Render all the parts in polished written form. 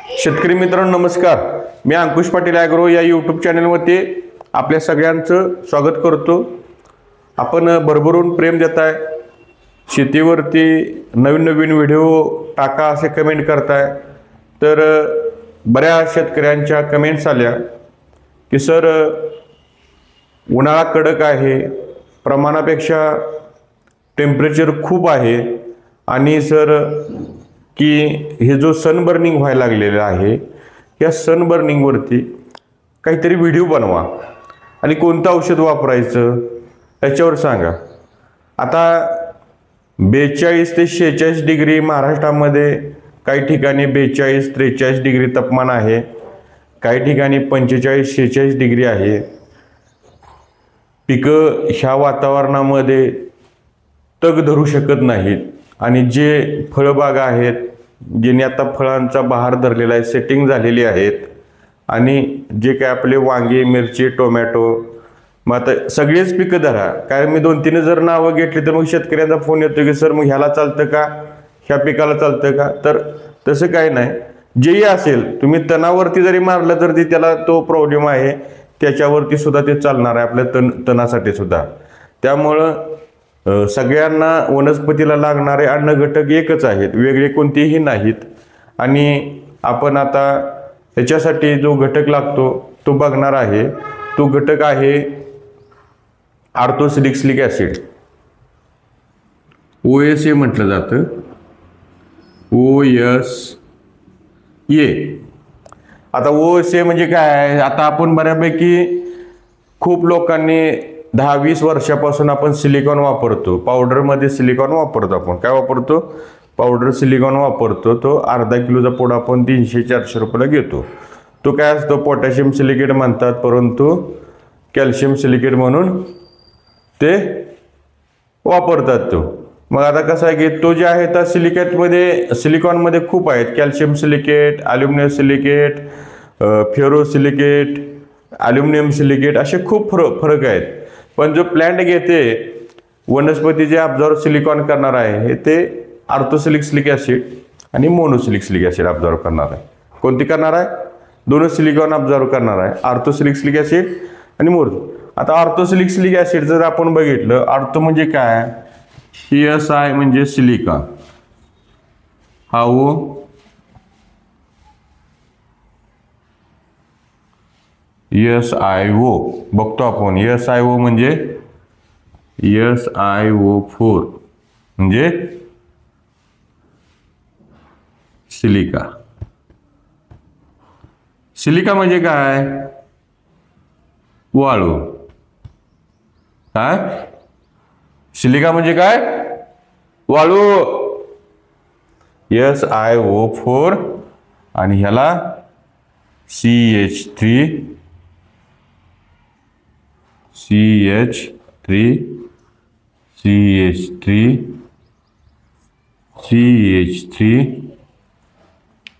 शेतकरी मित्रांनो नमस्कार. मी अंकुश पाटील ॲग्रो या यूट्यूब चॅनलमध्ये आपल्या सगळ्यांचं स्वागत करतो. आपण भरभरून प्रेम देताय, शेतीवरती नवीन नवीन व्हिडिओ टाका असे कमेंट करताय. तर बऱ्याच शेतकऱ्यांच्या कमेंट्स आल्या की सर उन्हाळा कडक आहे, प्रमाणापेक्षा टेम्परेचर खूप आहे आणि सर की हे जो सनबर्निंग व्हायला लागलेला आहे या सनबर्निंगवरती काहीतरी व्हिडिओ बनवा आणि कोणतं औषध वापरायचं याच्यावर सांगा. आता 42 ते 46 डिग्री महाराष्ट्रामध्ये, काही ठिकाणी 42-43 डिग्री तापमान आहे, काही ठिकाणी 45-46 डिग्री आहे. पिकं ह्या वातावरणामध्ये तग धरू शकत नाहीत आणि जे फळबागा आहेत ज्यांनी आता फळांचा बहार धरलेला आहे, सेटिंग झालेली आहेत, आणि जे काय आपले वांगे, मिरची, टोमॅटो, मग आता सगळेच पिकं धरा. कारण मी 2-3 जर नावं घेतली तर मग शेतकऱ्यांचा फोन येतो की सर मग ह्याला चालतं का, ह्या पिकाला चालतं का. तर तसं काही नाही, जेही असेल तुम्ही तणावरती जरी मारलं तर त्याला तो प्रॉब्लेम आहे, त्याच्यावरती सुद्धा ते चालणार आहे आपल्या तणासाठी सुद्धा. त्यामुळं सगळ्यांना वनस्पतीला लागणारे अन्न घटक एकच आहेत, वेगळे कोणतेही नाहीत. आणि आपण आता याच्यासाठी जो घटक लागतो तो बघणार आहे. तो घटक आहे ऑर्थोसिलिक ॲसिड, OSA म्हटलं जातं, OSA. आता OSA म्हणजे काय, आता आपण बऱ्यापैकी खूप लोकांनी 10-20 वर्षापासून आपण सिलिकॉन वापरतो, पावडरमध्ये सिलिकॉन वापरतो. आपण काय वापरतो, पावडर सिलिकॉन वापरतो. तो अर्धा किलोचा पुडा आपण 300-400 रुपयाला घेतो. तो काय असतो, पोटॅशियम सिलिकेट म्हणतात, परंतु कॅल्शियम सिलिकेट म्हणून ते वापरतात तो. मग आता कसं आहे की तो जे आहे त्या सिलिकेटमध्ये, सिलिकॉनमध्ये खूप आहेत, calcium silicate, aluminium silicate, ferro silicate, aluminium silicate, असे खूप फरक आहेत. पण जो प्लांट घेते, वनस्पती जे ऑब्झर्व सिलिकॉन करणार आहे हे ते ऑर्थोसिलिक ॲसिड आणि मोनोसिलिक ॲसिड ऑब्झर्व करणार आहे. कोणती करणार आहे, दोनच सिलिकॉन ऑब्झर्व करणार आहे, ऑर्थोसिलिक ॲसिड आणि मोनो. आता ऑर्थोसिलिक ॲसिड जर आपण बघितलं, ऑर्थो म्हणजे काय, SI म्हणजे सिलिका, हा O, SiO बघतो आपण. SiO म्हणजे SiO4 म्हणजे सिलिका. सिलिका म्हणजे काय, वाळू. काय सिलिका म्हणजे काय, वाळू. SiO4 आणि ह्याला CH3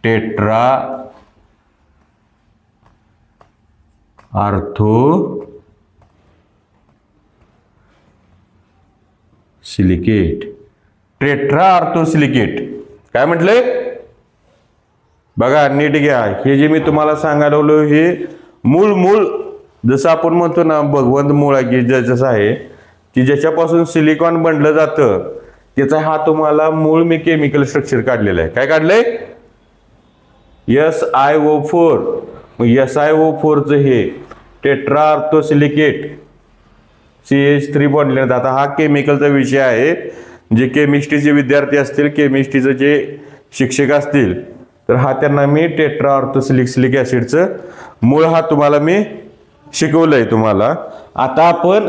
tetra ortho silicate. Tetra orthosilicate काय म्हटलंय बघा, नीट घ्या. हे जे मी तुम्हाला सांगायला लागलो हे मूळ जसं आपण म्हणतो ना, भगवंत मूळ आहे की जसं आहे की ज्याच्यापासून सिलिकॉन बनलं जातं त्याचा हा तुम्हाला मूळ मी केमिकल स्ट्रक्चर काढलेलं आहे. काय काढलंय, SiO4. मग SiO4चं हे टेट्रा ऑर्थोसिलिकेट CH3 बनले. आता हा केमिकलचा विषय आहे. जे केमिस्ट्रीचे विद्यार्थी असतील, केमिस्ट्रीचे जे शिक्षक असतील, तर हा त्यांना मी टेट्रा ऑर्थोसिलिक ॲसिडचं मूळ हा तुम्हाला मी शिकवलंय तुम्हाला. आता आपण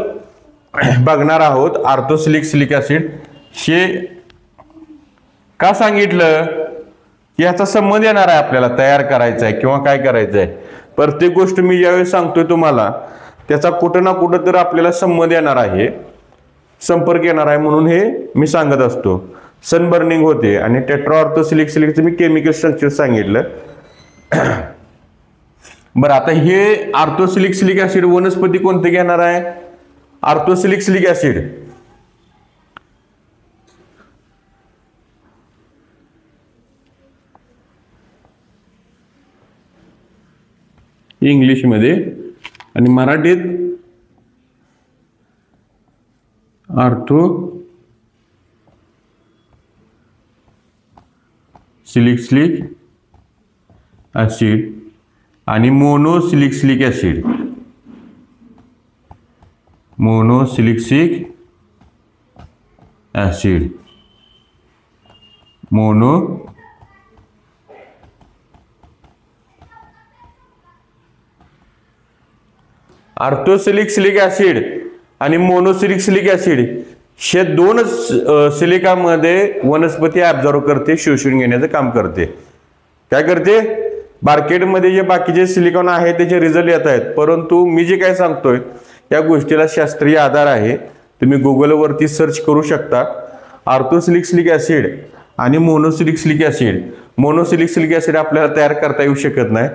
बघणार आहोत ऑर्थोसिलिक ॲसिड. हे का सांगितलं की याचा संबंध येणार आहे, आपल्याला तयार करायचा आहे किंवा काय करायचं आहे. प्रत्येक गोष्ट मी ज्यावेळेस सांगतोय तुम्हाला त्याचा कुठं ना कुठं तर आपल्याला संबंध येणार आहे, संपर्क येणार आहे, म्हणून हे मी सांगत असतो. सनबर्निंग होते आणि टेट्रा ऑर्थोसिलिकचं मी केमिकल स्ट्रक्चर सांगितलं. बरं, आता हे ऑर्थोसिलिक ॲसिड वनस्पती कोणते घेणार आहे, ऑर्थोसिलिक ॲसिड इंग्लिशमध्ये, आणि मराठीत आर्थो सिलिक्सिलिक ऍसिड आणि मोनोसिलिक्सिलिक ऍसिड, मोनोसिलिक्सिक ऍसिड, आर्थोसिलिक्सिलिक ऍसिड आणि मोनोसिलिक्सिलिक ऍसिड हे दोनच सिलिकामध्ये वनस्पती ऍब्झॉर्ब करते, शोषून घेण्याचं काम करते. काय करते? मार्केटमध्ये जे बाकीचे सिलिकॉन आहे त्याचे रिझल्ट येत आहेत, परंतु मी जे काय सांगतोय या गोष्टीला शास्त्रीय आधार आहे. तुम्ही गुगलवरती सर्च करू शकता. आर्थोसिलिक्सिलिक ऍसिड आणि मोनोसिलिक्सिलिक ऍसिड. मोनोसिलिक्सिलिक ऍसिड आपल्याला तयार करता येऊ शकत नाही,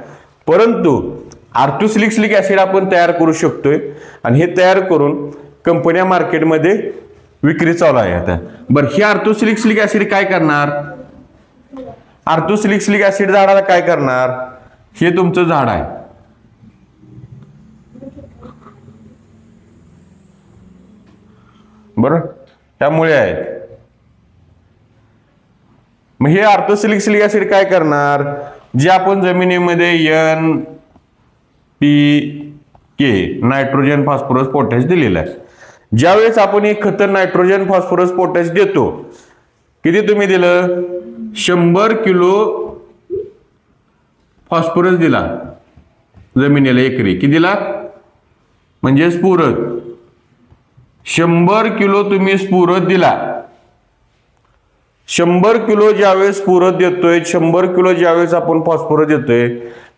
परंतु आर्थोसिलिक्सिलिक ऍसिड आपण तयार करू शकतोय, आणि हे तयार करून कंपन्या मार्केटमध्ये विक्री चालू आहे आता. बरं, हे आर्थोसिलिक्सिलिक ऍसिड काय करणार? आर्थोसिलिक्सिलिक ऍसिड झाडाला काय करणार? हे तुमचं झाड आहे, बरं, त्यामुळे आहे. मग हे आर्थोसिलिक्सिलिक ऍसिड काय करणार? जे आपण जमिनीमध्ये NPK नायट्रोजन, फॉस्फरस, पोटॅश दिलेलं आहे, ज्यावेळेस आपण हे खत नायट्रोजन, फॉस्फरस, पोटॅश देतो, किती तुम्ही दिलं? 100 किलो फॉस्फरस दिला जमिनीला एकरी. किती दिला? म्हणजे स्फुरद 100 किलो तुम्ही स्फुरद दिला. 100 किलो ज्यावेळेस स्फुरद देतोय, 100 किलो ज्यावेळेस आपण फॉस्फरस देतोय,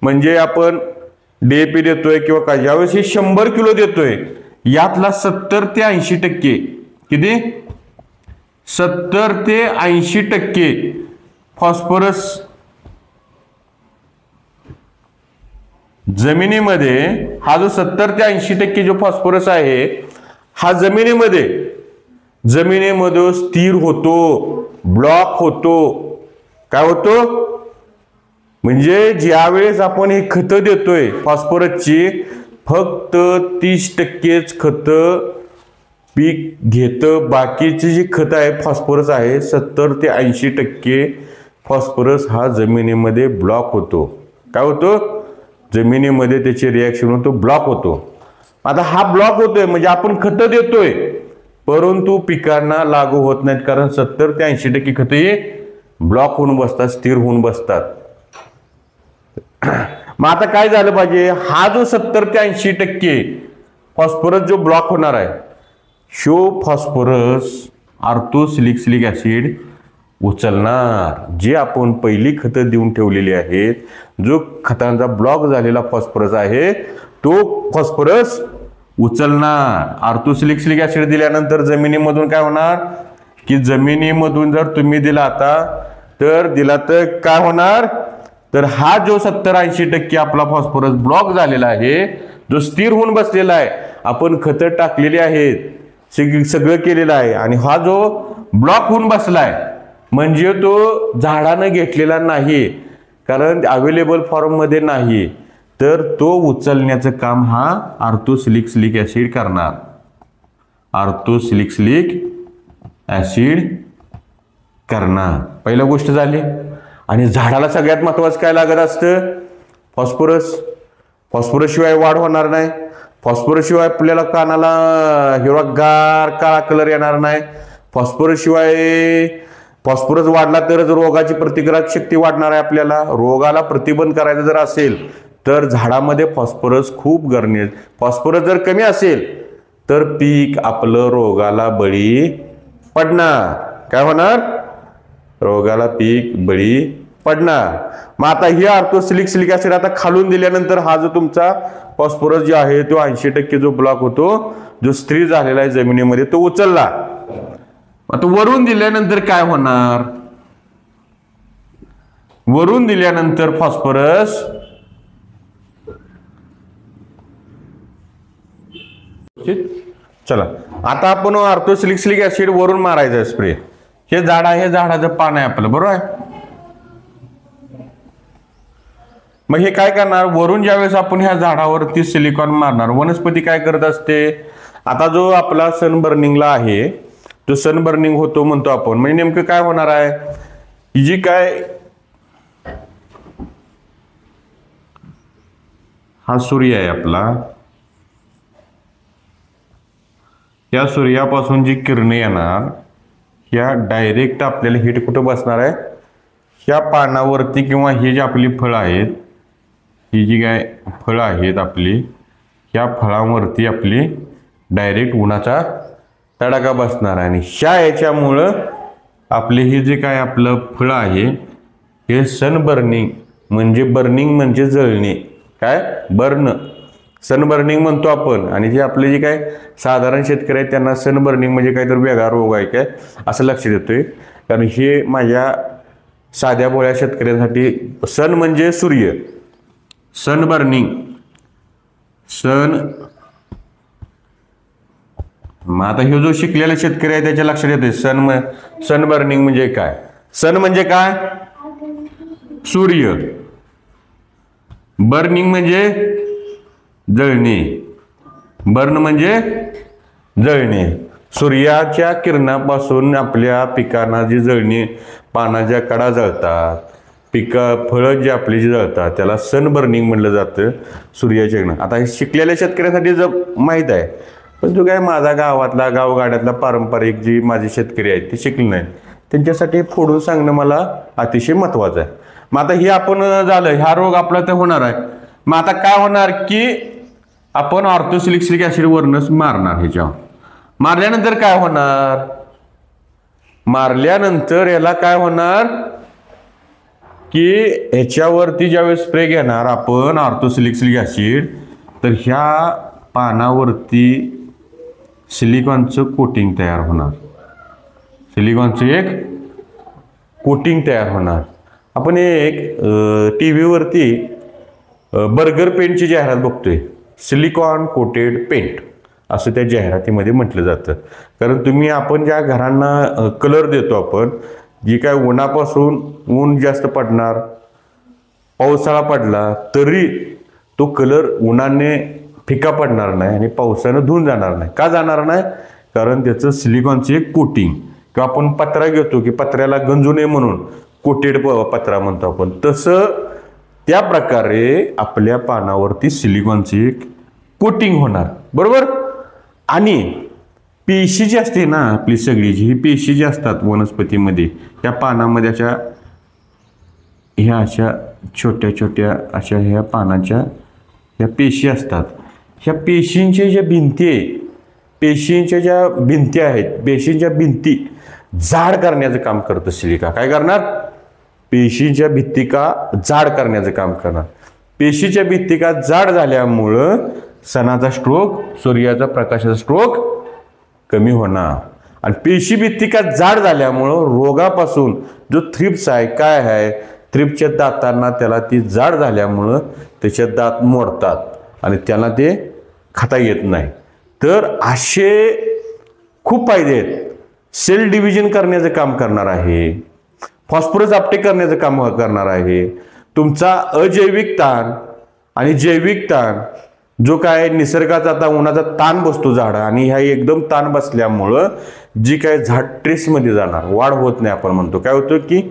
म्हणजे आपण DAP देतोय किंवा काय, ज्यावेळेस हे 100 किलो देतोय, यातला 70 ते 80% किती? 70 ते 80% फॉस्फरस जमिनीमध्ये, हा जो 70 ते 80% जो फॉस्फरस आहे हा जमिनीमध्ये स्थिर होतो, ब्लॉक होतो. काय होतो? म्हणजे ज्यावेळेस आपण हे खत देतोय फॉस्फरसची, फक्त 30%च खत पीक घेतं, बाकीचे जे खत आहे फॉस्फरस आहे 70 ते 80% फॉस्फरस हा जमिनीमध्ये ब्लॉक होतो. काय होतो? जमिनीमध्ये त्याचे रिॲक्शन होतो, ब्लॉक होतो. आता हा ब्लॉक होतोय म्हणजे आपण खत देतोय, परंतु पिकांना लागू होत नाहीत, कारण 70 ते 80% खत हे ब्लॉक होऊन बसतात, स्थिर होऊन बसतात. मग आता काय झालं पाहिजे? हा जो 70 ते 80% फॉस्फरस जो ब्लॉक होणार आहे, शो फॉस्फरस आर्थोसिलिक्सिलिक ऍसिड उचलणार. जे आपण पहिली खतं देऊन ठेवलेली आहेत, जो खतांचा ब्लॉक झालेला फॉस्फरस आहे तो फॉस्फरस उचलणार. आर्थोसिलिक्सिलिक ऍसिड दिल्यानंतर जमिनीमधून काय होणार की जमिनीमधून जर तुम्ही दिला तर काय होणार, तर हा जो 70-80% आपला फॉस्फरस ब्लॉक झालेला आहे, जो स्थिर होऊन बसलेला आहे, आपण खतं टाकलेली आहेत, सगळं केलेलं आहे, आणि हा जो ब्लॉक होऊन बसलाय म्हणजे तो झाडानं घेतलेला नाही, कारण अवेलेबल फॉर्म मध्ये नाही, तर तो उचलण्याचं काम हा आर्थोसिलिक्सिलिक ऍसिड करणार. आर्थोसिलिक्सिलिक ऍसिड करणार. पहिली गोष्ट झाली. आणि झाडाला सगळ्यात महत्त्वाचं काय लागत असतं? फॉस्फरस. फॉस्फरस शिवाय वाढ होणार नाही. फॉस्फरस शिवाय आपल्याला कानाला हिरवागार काळा कलर येणार नाही. फॉस्फरस वाढला तरच रोगाची प्रतिकारक शक्ती वाढणार आहे. आपल्याला रोगाला प्रतिबंध करायचं जर असेल तर झाडामध्ये फॉस्फरस खूप गरजेचं. फॉस्फरस जर कमी असेल तर पीक आपलं रोगाला बळी पडणार. काय होणार? रोगाला पीक बळी पडणार. मग आता ही आर्थोसिलिक्सिलिक ऍसिड आता खालून दिल्यानंतर हा जो तुमचा फॉस्फरस जो आहे तो 80% जो ब्लॉक होतो, जो स्थिर झालेला आहे जमिनीमध्ये, तो उचलला. आता वरून दिल्यानंतर काय होणार? वरून दिल्यानंतर फॉस्फरस चला आता आपण आर्थोसिलिक्सिलिक ऍसिड वरून मारायचं स्प्रे. हे झाड आहे, हे झाडाचं पान आहे आपलं, बरोबर आहे. मग हे काय करणार, वरून ज्यावेळेस आपण ह्या झाडावरती सिलिकॉन मारणार, वनस्पती काय करत असते, आता जो आपला सनबर्निंगला आहे, जो सनबर्निंग होतो म्हणतो आपण, म्हणजे नेमकं काय होणार आहे, ही जी काय हा सूर्य आहे आपला, या सूर्यापासून जी किरणे येणार, या डायरेक्ट आपल्याला हिट कुठं बसणार आहे, ह्या पानावरती, किंवा हे जे आपली फळं आहेत, ही जी काय फळं आहेत आपली, ह्या फळांवरती आपली डायरेक्ट उन्हाचा तडाखा बसणार आहे. आणि याच्यामुळं आपले हे जे काय आपलं फळं आहे, हे सनबर्निंग म्हणजे बर्निंग म्हणजे जळणे, काय बर्न, सनबर्निंग म्हणतो आपण. आणि जे आपले जे काय साधारण शेतकरी आहेत त्यांना सनबर्निंग म्हणजे काहीतरी वेगळा रोग आहे काय असं लक्षात येतोय. कारण हे माझ्या साध्या भोळ्या शेतकऱ्यांसाठी सन म्हणजे सूर्य, सनबर्निंग, सन. मग आता हे जो शिकलेला शेतकरी आहे त्याच्या लक्षात येते सनबर्निंग म्हणजे काय. सन म्हणजे काय, सूर्य, बर्निंग म्हणजे जळणे, बर्न म्हणजे जळणे. सूर्याच्या किरणापासून आपल्या पिकांना जी जळणे, पानाच्या कडा जळतात, फळं जी आपली जी जळतात त्याला सनबर्निंग म्हणलं जातं, सूर्याच्या किरण. आता हे शिकलेल्या शेतकऱ्यांसाठी जर माहीत आहे, पण जो काय माझा गावातला गावगाड्यातला पारंपरिक जी माझे शेतकरी आहेत ते शिकले नाही, त्यांच्यासाठी फोडून सांगणं मला अतिशय महत्त्वाचं आहे. मग आता हे आपण झालं, ह्या रोग आपला तर होणार आहे. मग आता काय होणार की आपण ऑर्थोसिलिक ऍसिड वरनच मारणार. ह्याच्यावर मारल्यानंतर काय होणार, मारल्यानंतर याला काय होणार की ह्याच्यावरती ज्यावेळेस स्प्रे घेणार आपण ऑर्थोसिलिक ऍसिड, तर ह्या पानावरती सिलिकॉनचं कोटिंग तयार होणार, सिलिकॉनचं एक कोटिंग तयार होणार. आपण एक टीव्हीवरती बर्गर पेंटची जाहिरात बघतोय, सिलिकॉन कोटेड पेंट असं त्या जाहिरातीमध्ये म्हटलं जातं. कारण तुम्ही आपण ज्या घरांना कलर देतो आपण, जी काय उन्हापासून ऊन जास्त पडणार, पावसाळा पडला तरी तो कलर उन्हाने फिका पडणार नाही आणि पावसानं धुवून जाणार नाही. का जाणार नाही, कारण त्याचं सिलिकॉनचं एक कोटिंग, किंवा आपण पत्रा घेतो की पत्र्याला गंजू नये म्हणून कोटेड पत्रा म्हणतो आपण, तसं त्या प्रकारे आपल्या पानावरती सिलिकॉनची एक कोटिंग होणार, बरोबर. आणि पेशी जी असते ना आपली सगळीची, ही पेशी जी असतात वनस्पतीमध्ये, त्या पानामध्ये अशा ह्या अशा छोट्या छोट्या अशा ह्या पानाच्या ह्या पेशी असतात. ह्या पेशींच्या ज्या भिंती आहे, पेशींच्या ज्या भिंती आहेत, पेशींच्या भिंती जाड करण्याचं काम करतं सिलिका. काय करणार, पेशीच्या भित्तिका जाड करण्याचं काम करणार. पेशीच्या भित्तिका जाड झाल्यामुळं सणाचा स्ट्रोक, सूर्याचा प्रकाशाचा स्ट्रोक कमी होणार. आणि पेशी भित्तिका जाड झाल्यामुळं रोगापासून जो थ्रिप्स आहे, काय आहे, थ्रिप्सच्या दातांना त्याला ती जाड झाल्यामुळं त्याचे दात मोडतात आणि त्यांना ते खाता येत नाही. तर असे खूप फायदे आहेत. सेल डिव्हिजन करण्याचं काम करणार आहे, फॉस्फरस अपटेक करण्याचं काम करणार आहे. तुमचा अजैविक ताण आणि जैविक ताण जो काय निसर्गाचा आता उन्हाचा ताण बसतो झाड, आणि ह्या एकदम ताण बसल्यामुळं जी काय झाड ट्रेसमध्ये जाणार, वाढ होत नाही. आपण म्हणतो काय होतं की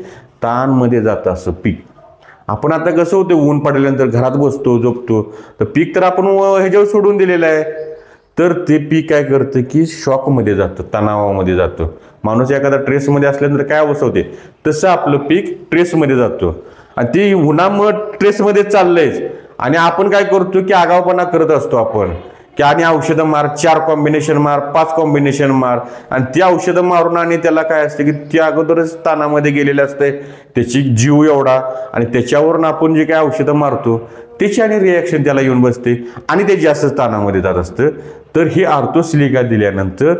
ताणमध्ये जातं असं पीक. आपण आता कसं होतं, ऊन पडल्यानंतर घरात बसतो झोपतो, तर पीक तर आपण ह्याच्यावर सोडून दिलेलं आहे, तर ते पीक काय करतं की शॉकमध्ये जातं, तणावामध्ये जातं. माणूस एखादा ट्रेसमध्ये असल्यानंतर काय अवस्था होते, तसं आपलं पीक ट्रेसमध्ये जातं. आणि ते उन्हामुळं ट्रेसमध्ये चाललंयच, आणि आपण काय करतो की आगाऊपणा करत असतो आपण की आणि औषधं मार, 4 कॉम्बिनेशन मार, 5 कॉम्बिनेशन मार, आणि ती औषधं मारून आणि त्याला काय असते की ते अगोदरच ताणामध्ये गेलेले असते, त्याची जीव एवढा, आणि त्याच्यावरून आपण जे काय औषधं मारतो त्याची आणि रिॲक्शन त्याला येऊन बसते आणि ते जास्त ताणामध्ये जात असतं. तर हे ऑर्थोसिलिका दिल्यानंतर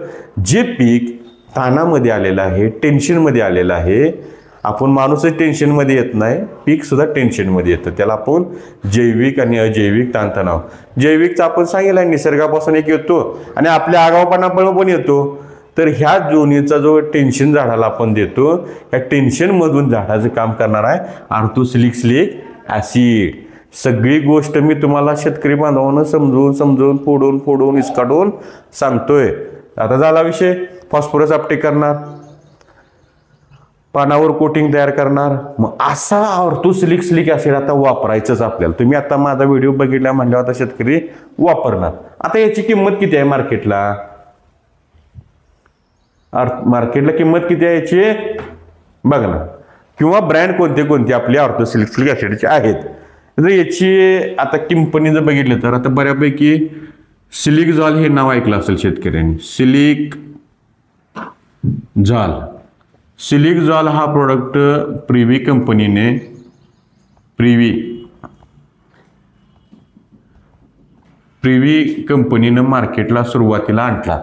जे पीक ताणामध्ये आलेलं आहे, टेन्शनमध्ये आलेलं आहे, आपण माणूसच टेन्शनमध्ये येत नाही, पीक सुद्धा टेन्शनमध्ये येतं. त्याला आपण जैविक आणि अजैविक ताणतणाव, जैविकचा आपण सांगितलं निसर्गापासून एक येतो आणि आपल्या आगाऊपणामुळे पण येतो. तर ह्या दोन्हीचा जो टेन्शन झाडाला आपण देतो, ह्या टेन्शनमधून झाडाचं काम करणार आहे ऑर्थोसिलिक ऍसिड. सगळी गोष्ट मी तुम्हाला शेतकरी बांधवांना समजून फोडून इसकाडून सांगतोय. आता झाला विषय, फॉस्फरस आपटे करणार, पानावर कोटिंग तयार करणार. मग असा ऑर्थोसिलिक ऍसिड आता वापरायचंच आपल्याला. तुम्ही आता माझा व्हिडिओ बघितला म्हणल्यावर आता शेतकरी वापरणार. आता याची किंमत किती आहे मार्केटला? मार्केटला किंमत किती आहे याची बघा ना, किंवा ब्रँड कोणते आपले ऑर्थोसिलिक ऍसिडचे आहेत. तर याची आता कंपनी जर बघितलं तर आता बऱ्यापैकी सिलिकझॉल हे नाव ऐकलं असेल शेतकऱ्यांनी. सिलिकझॉल हा प्रोडक्ट प्रिव्ही कंपनीनं मार्केटला सुरुवातीला आणला.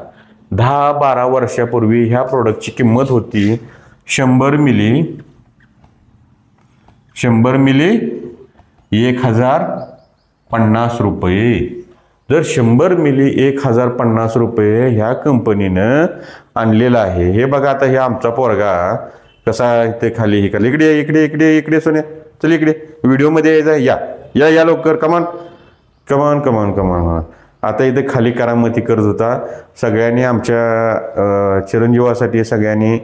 10-12 वर्षापूर्वी ह्या प्रोडक्टची किंमत होती 100 मिली 1050 रुपये. जर 100 मिली 1050 रुपये ह्या कंपनीनं आणलेला आहे. हे बघा, आता हे आमचा पोरगा कसा इथे खाली इकडे सोन्या, चल इकडे व्हिडिओमध्ये यायचा. या लवकर, कमान. आता इथे खाली करामती करत होता. सगळ्यांनी आमच्या चिरंजीवासाठी सगळ्यांनी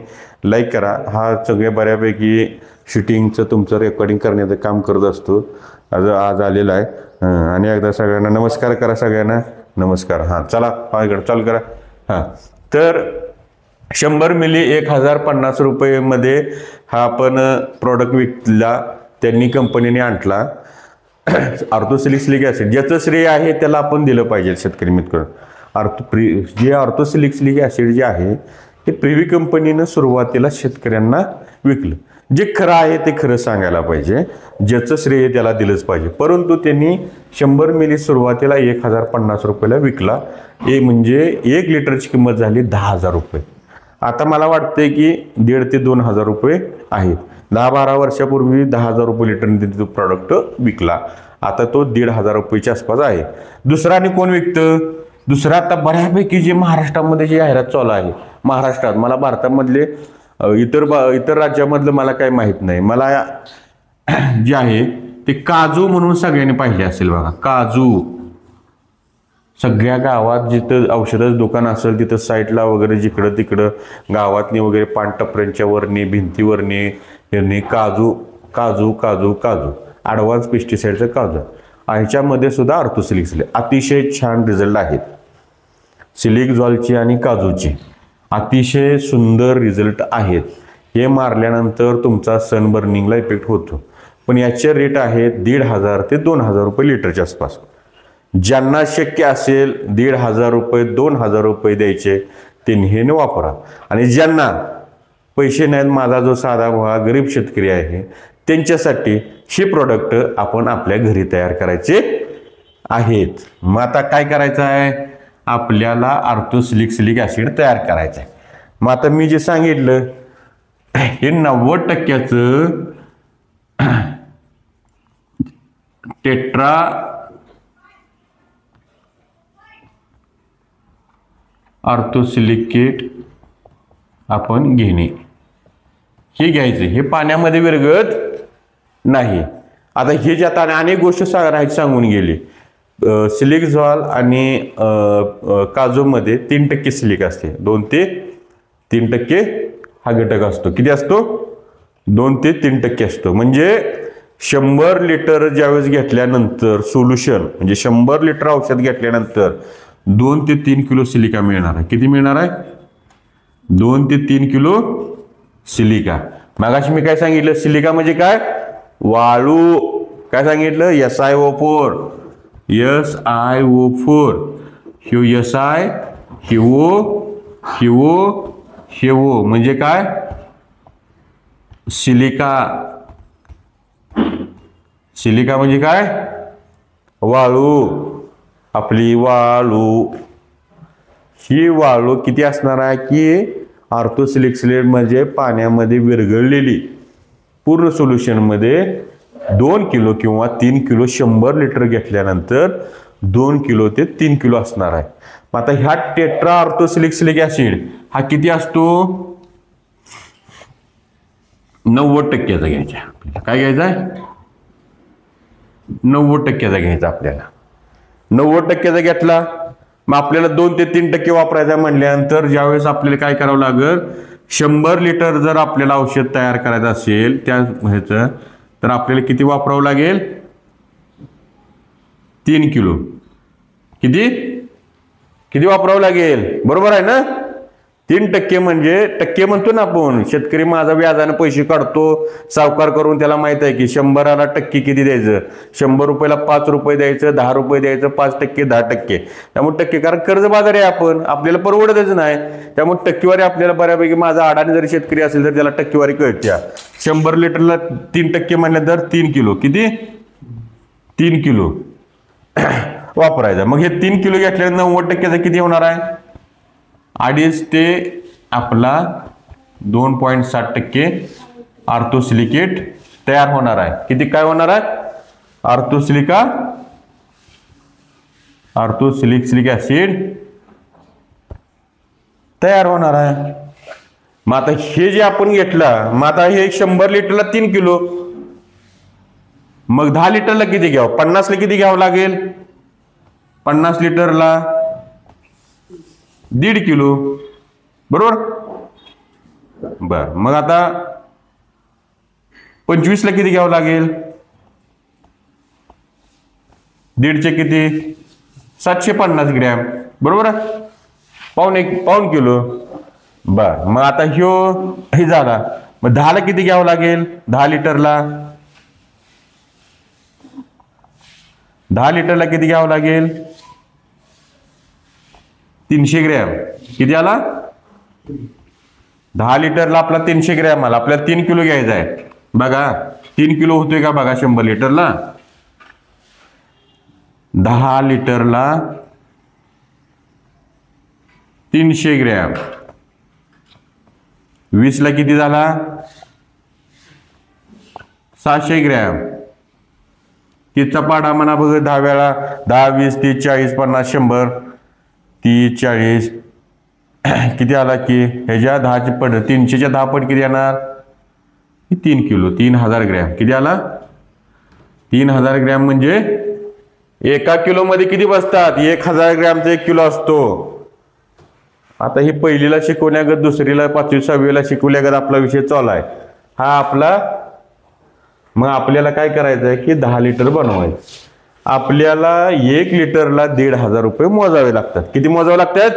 लाईक करा. हा सगळे बऱ्यापैकी शूटिंगचं तुमचं रेकॉर्डिंग करण्याचं काम करत असतो. आज आलेला आहे. आणि एकदा सगळ्यांना नमस्कार करा. सगळ्यांना नमस्कार. हां चला, इकडं चालू करा. हां, तर 100 मिली 1050 रुपयेमध्ये हा आपण प्रोडक्ट विकला. त्यांनी कंपनीने आणला ऑर्थोसिलिक ऍसिड. ज्याचं श्रेय आहे त्याला आपण दिलं पाहिजे शेतकरी मित्र. जे ऑर्थोसिलिक ऍसिड जे आहे ते प्रिव्ही कंपनीनं सुरुवातीला शेतकऱ्यांना विकलं. जे खरं आहे ते खरं सांगायला पाहिजे, ज्याचं श्रेय त्याला दिलंच पाहिजे. परंतु त्यांनी 100 मिली सुरुवातीला 1050 रुपयाला विकला. म्हणजे 1 लिटरची किंमत झाली 10,000 रुपये. आता मला वाटतंय की 1,500 ते 2,000 रुपये आहेत. 10-12 वर्षापूर्वी 10,000 रुपये लिटरने तो प्रॉडक्ट विकला. आता तो 1,500 रुपयाच्या आसपास आहे. दुसरा आणि कोण विकतं? दुसरा आता बऱ्यापैकी जे महाराष्ट्रामध्ये जी जाहिरात चालू आहे, महाराष्ट्रात, मला भारतामधले इतर राज्यामधलं मला काही माहीत नाही. मला जे आहे ते काजू म्हणून सगळ्यांनी पाहिले असेल बघा. काजू सगळ्या गावात जिथं औषधाचं दुकान असेल तिथं साईडला वगैरे जिकडं तिकडं गावातनी वगैरे पानटपऱ्यांच्या वरनी भिंतीवरनी काजू ॲडव्हान्स पेस्टिसाईडचं काजू. ह्याच्यामध्ये सुद्धा ऑर्थोसिलिक अतिशय छान रिझल्ट आहेत. सिलिकझॉलची आणि काजूची अतिशय सुंदर रिझल्ट आहेत. हे मारल्यानंतर तुमचा सनबर्निंगला इफेक्ट होतो. पण याचे रेट आहेत 1,500 ते 2,000 रुपये लिटरच्या आसपास. ज्यांना शक्य असेल 1,500 रुपये 2,000 रुपये द्यायचे त्यांनी हे न वापरा. आणि ज्यांना पैसे नाहीत, माझा जो साधा भोळा गरीब शेतकरी आहे, त्यांच्यासाठी हे प्रोडक्ट आपण आपल्या घरी तयार करायचे आहेत. मग आता काय करायचं आहे? आपल्याला ऑर्थोसिलिक ऍसिड तयार करायचं आहे. मग आता मी जे सांगितलं हे 90% टेट्रा ऑर्थोसिलिकेट आपण घेणे, हे घ्यायचे. हे पाण्यामध्ये विरघळत नाही. आता हे जे आता अनेक गोष्टी सांगून गेली. सिलिकझॉल आणि काजूमध्ये 3% सिलिक असते. 2 ते 3% हा घटक असतो. किती असतो? 2 ते 3% असतो. म्हणजे 100 लिटर ज्यावेळेस घेतल्यानंतर सोल्युशन, म्हणजे 100 लिटर औषध घेतल्यानंतर 2 ते 3 किलो सिलिका मिळणार आहे. किती मिळणार आहे? 2 ते 3 किलो सिलिका. मगाशी मी काय सांगितलं? सिलिका म्हणजे काय? वाळू. काय सांगितलं? SiO4. SiO4. हिओ म्हणजे काय? सिलिका. सिलिका म्हणजे काय? वाळू. आपली वाळू. ही वाळू किती असणार आहे? की ऑर्थोसिलिक म्हणजे पाण्यामध्ये विरघळलेली पूर्ण सोल्युशनमध्ये 2 किलो किंवा 3 किलो 100 लिटर घेतल्यानंतर 2 किलो ते 3 किलो असणार आहे. मग आता ह्या टेट्रा ऑर्थोसिलिक ऍसिड हा किती असतो? 90% घ्यायचा. काय घ्यायचा आहे? 90% घ्यायचा आपल्याला. 90% घेतला मग आपल्याला 2 ते 3% वापरायचा म्हणल्यानंतर ज्यावेळेस आपल्याला काय करावं लागेल, 100 लिटर जर आपल्याला औषध तयार करायचं असेल त्या ह्याचं, तर आपल्याला किती वापरावं लागेल, 3 किलो. किती वापरावं लागेल, बरोबर आहे ना. 3% म्हणजे टक्के म्हणतो ना आपण. शेतकरी माझा व्याजाने पैसे काढतो सावकार करून, त्याला माहित आहे की 100ला टक्के किती द्यायचं, 100 रुपयाला 5 रुपये द्यायचं, 10 रुपये द्यायचं, 5% 10%. त्यामुळे टक्के, कारण कर्जबाजार आहे आपण, आपल्याला परवडतच नाही. त्यामुळे टक्केवारी आपल्याला बऱ्यापैकी, माझा अडाणी जरी शेतकरी असेल तर त्याला टक्केवारी कळते. 100 लिटरला 3% म्हणल्यानंतर 3 किलो, किती, 3 किलो वापरायचा. मग हे 3 किलो घेतल्यानंतर 90%चा किती होणार आहे, 2.5 ते आपला 2.7% आर्थोसिलिकेट तयार होणार आहे. किती काय होणार आहे, आर्थोसिलिक ऍसिड तयार होणार आहे. मग आता हे जे आपण घेतलं, मग आता हे 100 लिटरला 3 किलो, मग 10 लिटरला किती घ्यावं, 50ला किती घ्यावं लागेल, 50 लिटरला 1.5 किलो, बरोबर. बर, मग आता 25ला किती घ्यावं लागेल, 1.5 किती, 750 ग्रॅम, बरोबर, पाऊण किलो. बर, मग आता हे झाला. मग 10ला किती घ्यावं लागेल, 10 लिटरला किती घ्यावं लागेल, 300 ग्रॅम. किती आला, 10 लिटरला आपला 300 ग्रॅम आला. आपल्याला 3 किलो घ्यायचा आहे. बघा 3 किलो होतोय का बघा, 100 लिटरला. 10 लिटरला 300 ग्रॅम, 20ला किती झाला, 600 ग्रॅम. तिचा पाडा म्हणा बघ 10 वेळा, 10, 20, 30, 40, 50, 100, 30, 40 किती आला की ह्याच्या 10ची पट, 300च्या 10 पट किती येणार, 3 किलो, 3000 ग्रॅम. किती आला, 3000 ग्रॅम. म्हणजे एका किलो मध्ये किती बसतात, 1000 ग्रॅमचा 1 किलो असतो. आता ही पहिलीला शिकवण्यागत, दुसरीला, 5वी 6वीला शिकवल्यागत आपला विषय चालू आहे हा आपला. मग आपल्याला काय करायचं आहे की 10 लिटर बनवायचं. आपल्याला 1 लिटरला 1,500 रुपये मोजावे लागतात. किती मोजावे लागतात,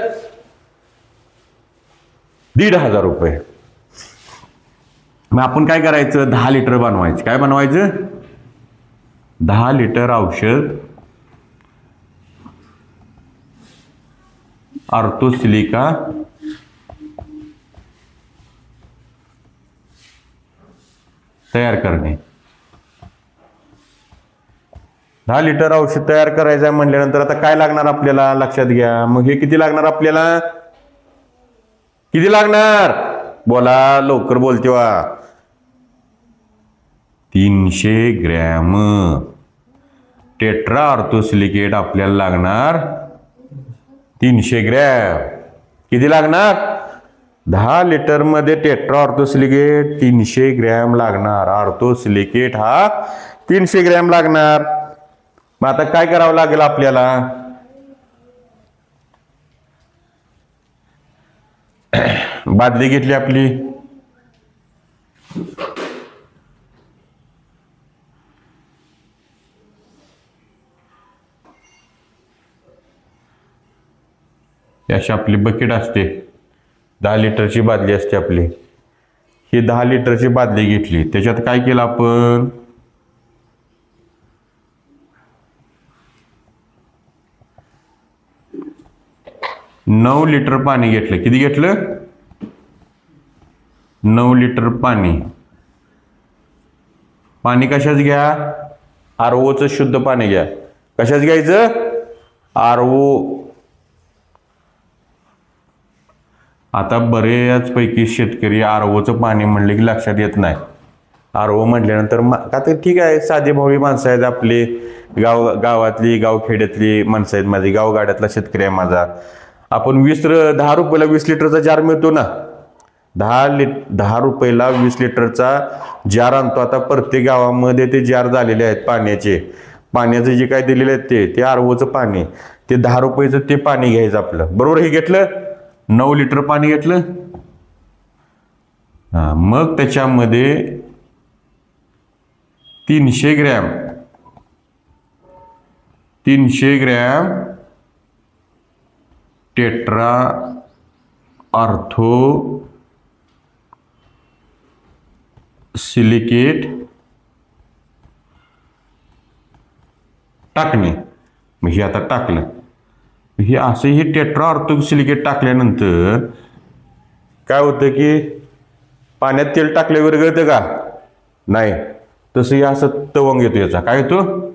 1,500 रुपये. मग आपण काय करायचं, 10 लिटर बनवायचं. काय बनवायचं, 10 लिटर औषध आर्थोसिलिका तयार करणे. 10 लिटर औषध तयार करायचं आहे म्हणल्यानंतर आता काय लागणार आपल्याला, लक्षात घ्या. मग हे किती लागणार आपल्याला, किती लागणार, बोला लवकर बोलते वा, 300 ग्रॅम टेट्रा आर्थोसिलिकेट आपल्याला लागणार, 300 ग्रॅम. किती लागणार, 10 लिटर मध्ये टेट्रा आर्थोसिलिकेट 300 ग्रॅम लागणार. आर्थोसिलिकेट हा 300 ग्रॅम लागणार. मग आता काय करावं लागेल आपल्याला, बादली घेतली आपली, अशी आपली बकेट असते, 10 लिटरची बादली असते आपली. ही 10 लिटरची बादली घेतली, त्याच्यात काय केलं आपण, 9 लिटर पाणी घेतलं. किती घेतलं, 9 लिटर पाणी. पाणी कशाच घ्या, आरओचं शुद्ध पाणी घ्या. कशाच घ्यायचं, आरओ. आता बऱ्याच पैकी शेतकरी आरओचं पाणी म्हणले की लक्षात येत नाही. आरओ म्हटल्यानंतर का तर ठीक आहे, साधी भोळी माणसं आहेत आपली, गावातली गावखेड्यातली माणसं आहेत माझी, गावगाड्यातला शेतकरी आहे माझा. आपण 10 रुपयाला 20 लिटरचा जार मिळतो ना, 10 रुपयाला 20 लिटरचा जार आणतो. आता प्रत्येक गावामध्ये ते जार झालेले आहेत पाण्याचे. पाण्याचं जे काय दिलेलं आहे ते आरओचं पाणी, ते 10 रुपयाचं ते पाणी घ्यायचं आपलं, बरोबर. हे घेतलं 9 लिटर पाणी घेतलं. मग त्याच्यामध्ये 300 ग्रॅम टेट्रा ऑर्थो सिलिकेट टाकणे. मग हे आता टाकलं, हे असं हे टेट्रा ऑर्थो सिलिकेट टाकल्यानंतर काय होतं की पाण्यात तेल टाकल्यावर विरघळतं का? नाही. तसं हे असं तवंग येतो. याचा काय येतो?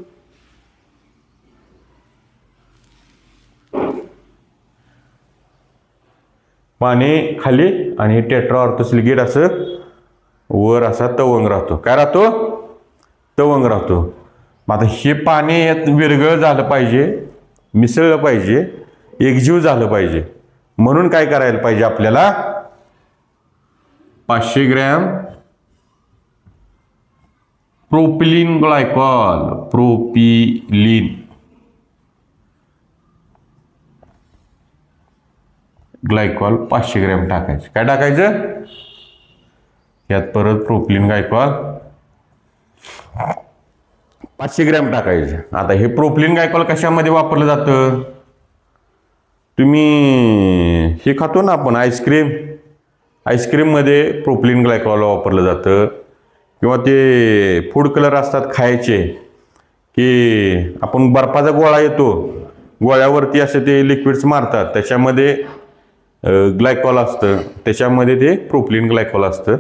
पाणी खाली आणि टेट्रा ऑर्थो सिलिकेट असं वर असा तवंग राहतो. काय राहतो? तवंग राहतो. मग आता हे पाणी यात विरघळ झालं पाहिजे, मिसळलं पाहिजे, एकजीव झालं पाहिजे. म्हणून काय करायला पाहिजे आपल्याला? 500 ग्रॅम प्रोपिलीन ग्लायकॉल 500 ग्रॅम टाकायचं. काय टाकायचं? यात परत प्रोपिलीन ग्लायकॉल 500 ग्रॅम टाकायचं. आता हे प्रोपिलीन ग्लायकॉल कशामध्ये वापरलं जातं? तुम्ही हे खातो ना आपण आईस्क्रीममध्ये प्रोपिलीन ग्लायकॉल वापरलं जातं, किंवा ते फूड कलर असतात खायचे, की आपण बर्फाचा गोळा येतो, गोळ्यावरती असे ते लिक्विड्स मारतात, त्याच्यामध्ये ग्लायकॉल असतं, त्याच्यामध्ये ते प्रोपिलीन ग्लायकॉल असतं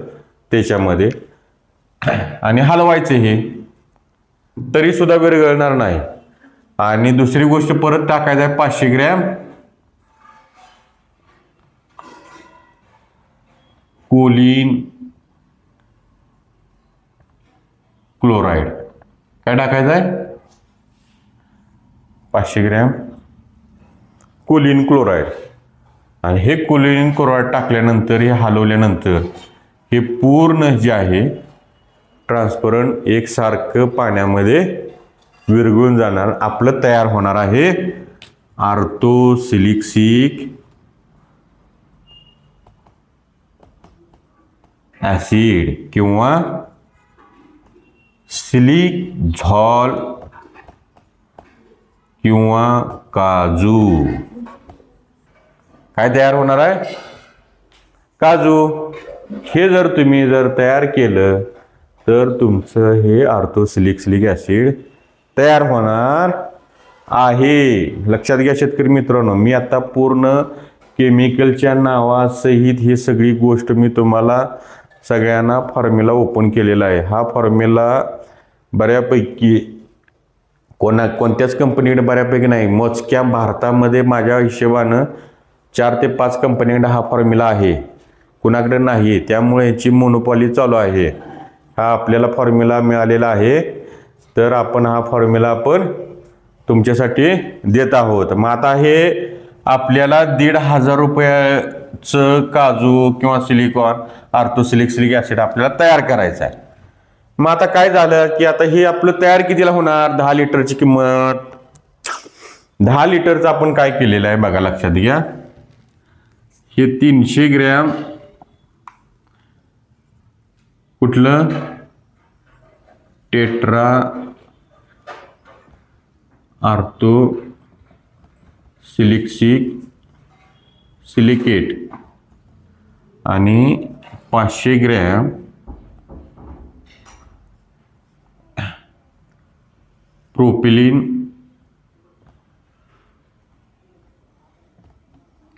त्याच्यामध्ये. आणि हलवायचे हे, तरी सुद्धा विरघळणार नाही. आणि दुसरी गोष्ट परत टाकायचं आहे 500 ग्रॅम कोलिन क्लोराईड. काय टाकायचं आहे? 500 ग्रॅम कोलिन क्लोराईड. आणि हे कोलिन क्लोराईड टाकल्यानंतर, हे हलवल्यानंतर हे पूर्ण जे आहे ट्रान्सपरंट एकसारखं पाण्यामध्ये विरघळून जाणार. आपलं तयार होणार आहे ऑर्थोसिलिक्सिक ऍसिड किंवा सिलिझॉल किंवा काजू. काय तयार होणार आहे? काजू. हे जर तुम्ही तयार केलं तर तुमचं हे ऑर्थोसिलिक्सिक ऍसिड तयार होणार आहे. लक्षात घ्या शेतकरी मित्रांनो, मी आता पूर्ण केमिकलच्या नावासहित ही सगळी गोष्ट मी तुम्हाला सगळ्यांना फॉर्म्युला ओपन केलेला आहे. हा फॉर्म्युला बऱ्यापैकी कोणत्याच कंपनीकडे बऱ्यापैकी नाही, मोजक्या भारतामध्ये माझ्या हिशोबानं 4 ते 5 कंपनीकडे हा फॉर्म्युला आहे, कुणाकडे नाही. त्यामुळे याची मोनोपॉली चालू आहे. हा आपल्याला फॉर्म्युला मिळालेला आहे, तर आपण हा फॉर्म्युला आपण तुमच्यासाठी देत आहोत. मग आता हे आपल्याला 1,500 रुपयाचं काजू किंवा सिलिकॉन ऑर्थोसिलिक्सिक ऍसिड आपल्याला तयार करायचं आहे. मग आता काय झालं की आता हे आपलं तयार कितीला होणार? 10 लिटरची किंमत. 10 लिटरचं आपण काय केलेलं आहे बघा, लक्षात घ्या. हे 300 ग्रॅम कुठलं? टेट्रा ऑर्थो सिलिकेट आणि 500 ग्रॅम प्रोपिलीन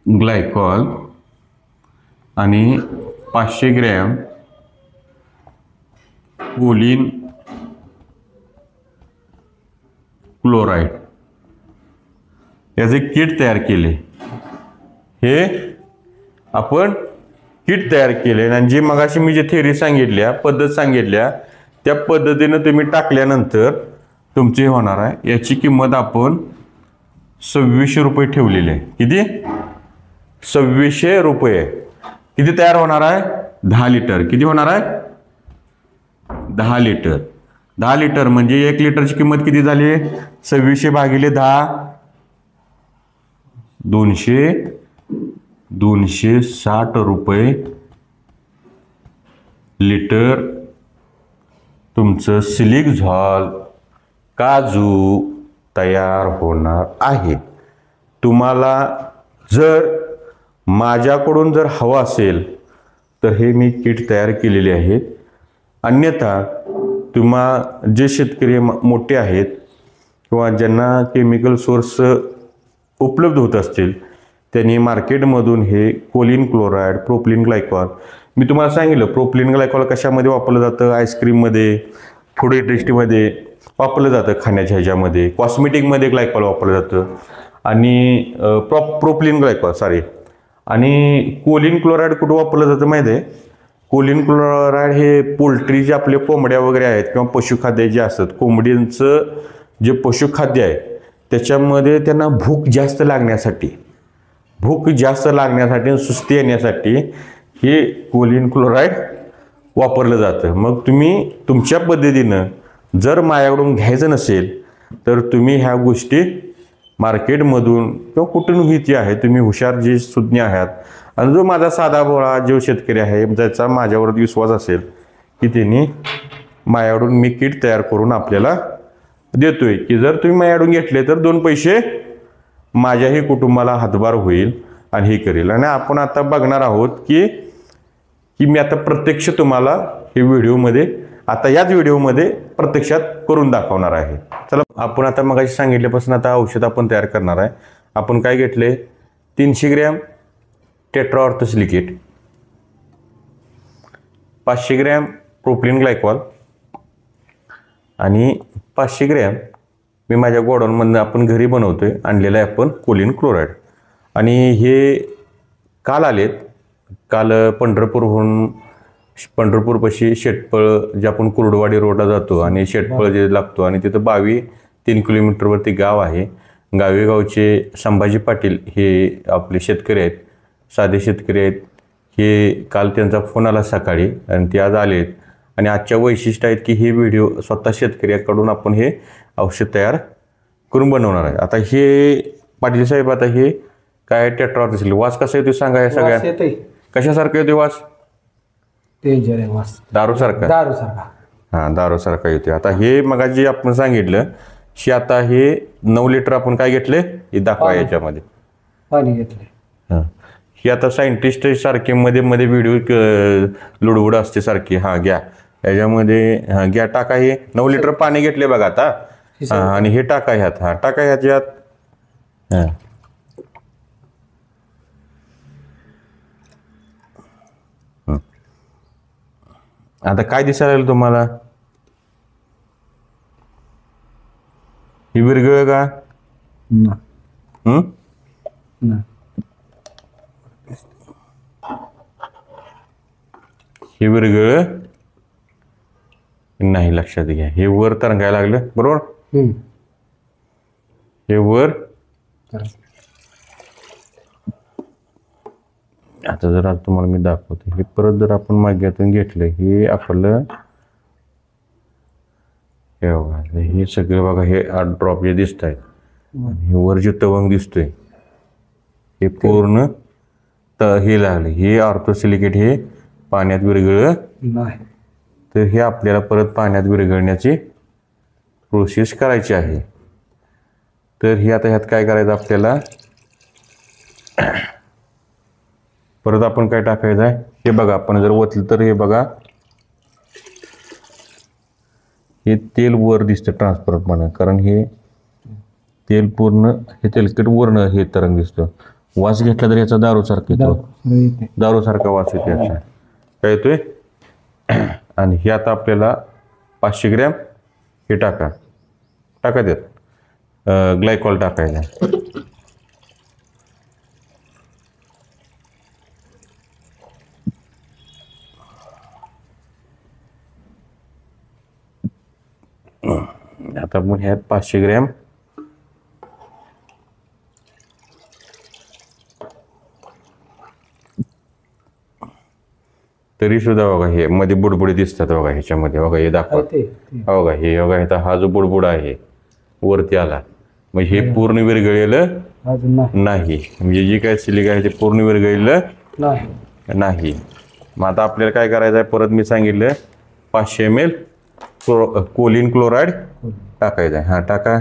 ग्लायकॉल आणि 500 ग्रॅम कोलिन क्लोराईड याचे किट तयार केले. हे आपण किट तयार केले आणि जी मगाशी मी जे थेरी सांगितल्या, पद्धत सांगितल्या, त्या पद्धतीनं तुम्ही टाकल्यानंतर तुमचे होणार आहे. याची किंमत आपण 2600 रुपये ठेवलेली आहे. किती? 2600 रुपये. किती तयार होणार आहे? 10 लिटर. किती होणार आहे? 10 लिटर. 10 लिटर म्हणजे 1 लिटरची किंमत किती झाली? 2600 भागिले 10, 260 रुपये लिटर तुमचं सिलिकझॉल काजू तयार होणार आहे. तुम्हाला जर माझ्याकडून जर हवं असेल तर हे मी किट तयार केलेले आहेत. अन्यथा जे शेतकरी मोठे आहेत किंवा ज्यांना केमिकल सोर्स उपलब्ध होत असतील त्यांनी मार्केटमधून हे कोलिन क्लोराईड, प्रोपिलीन ग्लायकॉल, मी तुम्हाला सांगितलं प्रोपिलीन ग्लायकॉल कशामध्ये वापरलं जातं? आईस्क्रीममध्ये, फूड इंडस्ट्रीमध्ये वापरलं जातं, खाण्याच्या ह्याच्यामध्ये, कॉस्मेटिकमध्ये ग्लायकॉल वापरलं जातं. आणि प्रोपिलीन ग्लायकॉल आणि कोलिन क्लोराईड कुठं वापरलं जातं माहिती आहे? कोलिन क्लोराईड हे पोल्ट्री आपले कोंबड्या वगैरे आहेत किंवा पशुखाद्य जे असतात, कोंबडींचं जे पशुखाद्य आहे त्याच्यामध्ये त्यांना भूक जास्त लागण्यासाठी सुस्ती येण्यासाठी हे कोलिन क्लोराईड वापरलं जातं. मग तुम्ही तुमच्या पद्धतीनं जर माझ्याकडून घ्यायचं नसेल तर तुम्ही ह्या गोष्टी मार्केटमधून किंवा कुठूनही ती आहे, तुम्ही हुशार जे सुज्ञ आहात आणि जो माझा साधा भोळा जो शेतकरी आहे ज्याचा माझ्यावर विश्वास असेल की त्यांनी माझ्याकडून मी किट तयार करून आपल्याला देतोय की जर तुम्ही माझ्याकडून घेतले तर 2 पैसे माझ्याही कुटुंबाला हातभार होईल आणि हे करेल. आणि आपण आता बघणार आहोत की मी आता प्रत्यक्ष तुम्हाला हे व्हिडिओमध्ये आता याच व्हिडिओमध्ये प्रत्यक्षात करून दाखवणार आहे. चला आपण आता मगाशी सांगितल्यापासून आता औषध आपण तयार करणार आहे. आपण काय घेतले? 300 gram tetra orthosilicate, 500 gram propylene glycol आणि 500 ग्रॅम मी माझ्या गोडाऊनमधनं आपण घरी बनवतोय आणलेलं आहे आपण कोलिन क्लोराईड. आणि हे काल आलेत, काल पंढरपूरपाशी शेटपळ जे आपण कुर्डवाडी रोडला जातो आणि शेटपळ जे लागतो आणि तिथं 3 किलोमीटरवरती गाव आहे. गावचे संभाजी पाटील हे आपले शेतकरी आहेत, साधे शेतकरी आहेत. हे काल त्यांचा फोन आला सकाळी आणि ते आज आलेत. आणि आजच्या वैशिष्ट्य आहेत की हे व्हिडिओ स्वतः शेतकऱ्याकडून आपण हे औषध तयार करून बनवणार आहे. आता हे पाटील साहेब, आता हे काय टेट्रा ऑर्थोसिलिकेट वास कसा येतो सांगा? या सगळ्या कशासारखं येतो वास? दारूसारखा. हां, दारूसारखा येतो. आता हे मग जे आपण सांगितलं की आता हे 9 लिटर आपण काय घेतले हे दाखवा याच्यामध्ये पाणी घेतले. हां, ही आता सायंटिस्ट सारखे मध्ये मध्ये व्हिडिओ लुडबुड असते सारखी. हां घ्या याच्यामध्ये, हां घ्या टाका. हे 9 लिटर पाणी घेतले बघा आता. हां, आणि हे टाका ह्यात. हां टाका ह्याच्यात. हां आता काय दिसायला लागलं तुम्हाला? ही विरगळ का? हे विरगळ नाही, लक्षात घ्या. हे वर तरंगायला लागलं, बरोबर? हे वर. आता जर तुम्हाला मी दाखवतो, हे परत जर आपण माग्यातून घेतलं, हे आपलं हे बघा, हे सगळं बघा, हे 8 ड्रॉप जे दिसत आहेत, हे वर जे तवंग दिसतोय हे पूर्ण हे लागले. हे ऑर्थोसिलिकेट हे पाण्यात विरघळलं नाही, तर हे आपल्याला परत पाण्यात विरघळण्याची प्रोसेस करायची आहे. तर हे आता ह्यात काय करायचं आपल्याला? परत आपण काय टाकायचं आहे? हे बघा, आपण जर ओतलं तर हे बघा, हे तेल वर दिसतं ट्रान्सपरंटपणे, कारण हे तेल पूर्ण हे तेलकट वर्ण हे तरंग दिसतं. वास घेतला तर याचा दारूसारखा येतो, दारूसारखा वास येतो याचा. काय येतोय? आणि हे आता आपल्याला 500 ग्रॅम हे टाका त्यात ग्लायकॉल टाकायचा. आता आपण ह्यात 500 ग्रॅम तरी सुद्धा बघा हे मध्ये बुडबुडे दिसतात बघा ह्याच्यामध्ये बघा हे दाखवा बघा हे बघा इथं हा जो बुडबुड आहे वरती आला मग हे पूर्ण विरघळलेलं नाही म्हणजे जी काय सिलिक आहे ते पूर्ण विरघळलेलं नाही. मग आता आपल्याला काय करायचं आहे परत मी सांगितलं 500 ml कोलिन क्लोराईड टाकायचं आहे. हा टाका.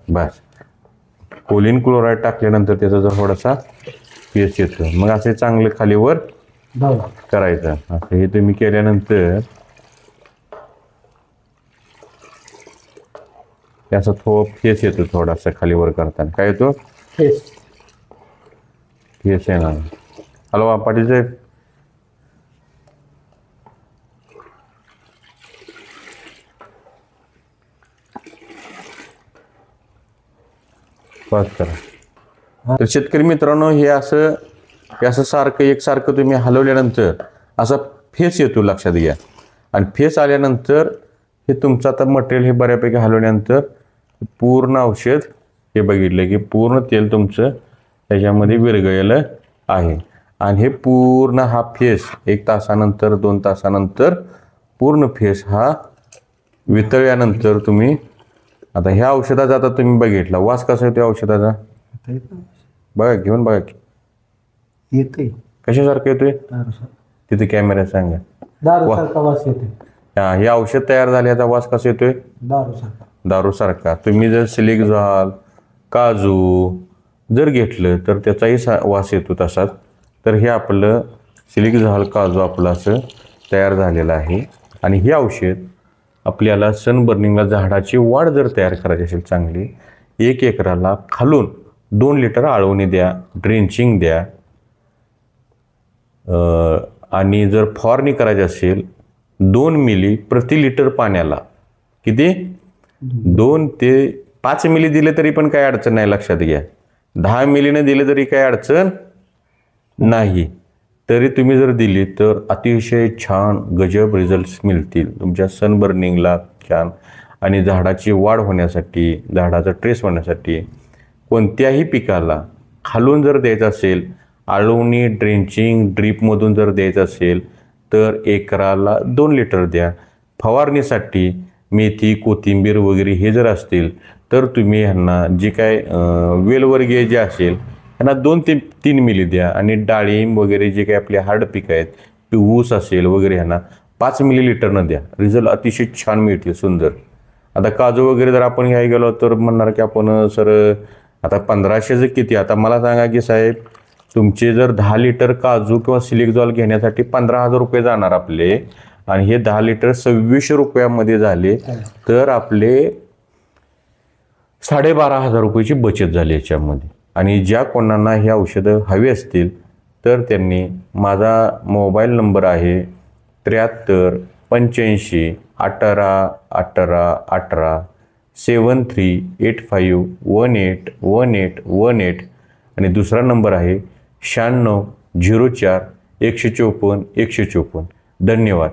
बस कोलिन क्लोराईड टाकल्यानंतर त्याचा जर थोडासा पीएच येतो मग असे चांगले खालीवर करायचं. असं हे तुम्ही केल्यानंतर त्याचा फेस येतो थोडासा खालीवर करताना. काय येतो फेस येणार. हॅलो पाटील साहेब पास करा. तर शेतकरी मित्रांनो हे असं सारखं एकसारखं तुम्ही हलवल्यानंतर असा फेस येतो लक्षात घ्या. आणि फेस आल्यानंतर हे तुमचं आता मटेरियल हे बऱ्यापैकी हलवल्यानंतर पूर्ण औषध हे बघितलं की पूर्ण तेल तुमचं त्याच्यामध्ये विरघळलेलं आहे. आणि हे पूर्ण हा फेस 1 तासानंतर 2 तासानंतर पूर्ण फेस हा वितळल्यानंतर तुम्ही आता ह्या औषधाचा आता तुम्ही बघितला वास कसा येतो औषधाचा बघा घेऊन बघा येते कशासारखं येतोय तिथे कॅमेरा सांगा. हे औषध तयार झाले याचा वास कसा येतोय दारू सारखा. तुम्ही जर सिलिक झाल काजू जर घेतलं तर त्याचाही वास येतो तसाच. तर हे आपलं सिलिक झाल काजू आपलं असं तयार झालेलं आहे. आणि हे औषध आपल्याला सनबर्निंगला झाडाची वाढ जर तयार करायची असेल चांगली 1 एकराला खालून 2 लिटर आळवणी द्या ड्रेंचिंग द्या. आणि जर फवारणी करायची असेल 2 मिली प्रति लिटर पाण्याला किती 2 ते 5 मिली दिले तरी पण काही अडचण नाही. लक्षात घ्या 10 मिलीने दिले तरी काही अडचण नाही. तरी तुम्ही जर दिली तर अतिशय छान गजब रिझल्ट्स मिळतील तुमच्या सनबर्निंगला छान. आणि झाडाची वाढ होण्यासाठी झाडाचा ट्रेस होण्यासाठी कोणत्याही पिकाला खालून जर द्यायचं असेल आळवणी ड्रेंचिंग ड्रीपमधून जर द्यायचं असेल तर एकराला 2 लिटर द्या. फवारणीसाठी मेथी कोथिंबीर वगैरे हे जर असतील तर तुम्ही ह्यांना जे काय वेलवर्गीय जे असेल त्यांना 2 ते 3 मिली द्या. आणि डाळिंब वगैरे जे काही आपले हार्ड पीक आहेत ऊस असेल वगैरे ह्यांना 5 मिलीलिटरनं द्या. रिझल्ट अतिशय छान मिळतील सुंदर. आता काजू वगैरे जर आपण घ्यायला गेलो तर म्हणणार की आपण सर आता 1500चं किती. आता मला सांगा की साहेब तुमचे जर 10 लिटर काजू किंवा सिलिक जॉल घेण्यासाठी 15,000 रुपये जाणार आपले आणि हे 10 लिटर 2600 रुपयामध्ये झाले तर आपले 12,500 रुपयाची बचत झाली याच्यामध्ये. आणि ज्या कोणांना ही औषधं हवी असतील तर त्यांनी माझा मोबाईल नंबर आहे 73 85 18 18 18 7385 181818 आणि दुसरा नंबर आहे 96 04 154 154. धन्यवाद.